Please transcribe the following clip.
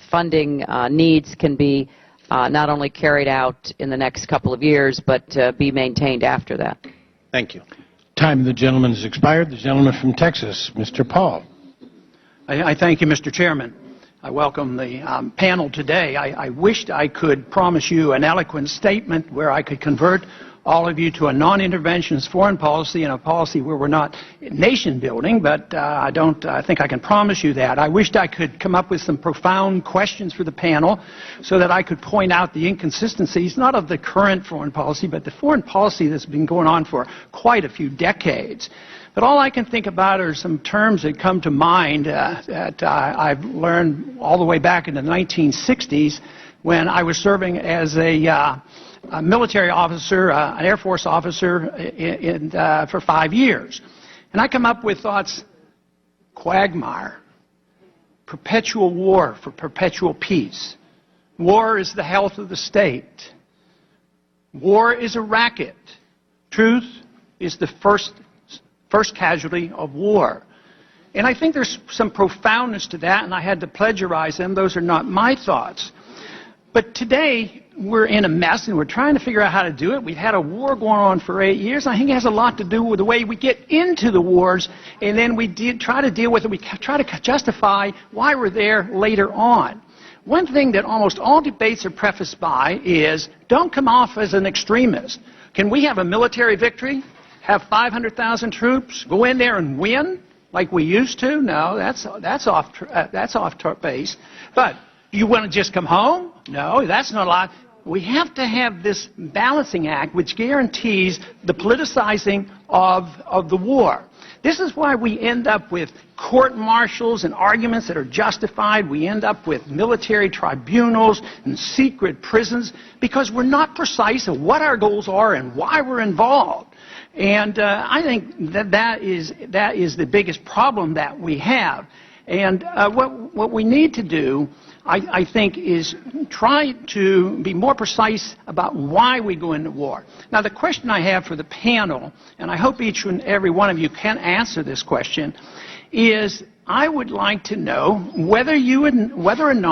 funding needs can be not only carried out in the next couple of years, but be maintained after that. Thank you. Time of the gentleman has expired. The gentleman from Texas, Mr. Paul. I thank you, Mr. Chairman. I welcome the panel today. I wished I could promise you an eloquent statement where I could convert all of you to a non-interventionist foreign policy and a policy where we're not nation building, but I think I can promise you that. I wished I could come up with some profound questions for the panel so that I could point out the inconsistencies, not of the current foreign policy, but the foreign policy that's been going on for quite a few decades. But all I can think about are some terms that come to mind that I've learned all the way back in the 1960s when I was serving as a military officer, an Air Force officer for 5 years. And I come up with thoughts: quagmire, perpetual war for perpetual peace. War is the health of the state. War is a racket. Truth is the first casualty of war. And I think there's some profoundness to that, and I had to plagiarize them. Those are not my thoughts. But today, we're in a mess, and we're trying to figure out how to do it. We've had a war going on for 8 years, and I think it has a lot to do with the way we get into the wars, and then we try to deal with it. We try to justify why we're there later on. One thing that almost all debates are prefaced by is, don't come off as an extremist. Can we have a military victory, have 500,000 troops, go in there and win like we used to? No, that's off base. But you want to just come home? No, that's not a lot. We have to have this balancing act which guarantees the politicizing of the war. This is why we end up with court-martials and arguments that are justified. We end up with military tribunals and secret prisons because we're not precise of what our goals are and why we're involved. And I think that is the biggest problem that we have. And what we need to do, I think, is try to be more precise about why we go into war. Now, the question I have for the panel, and I hope each and every one of you can answer this question, is I would like to know whether or not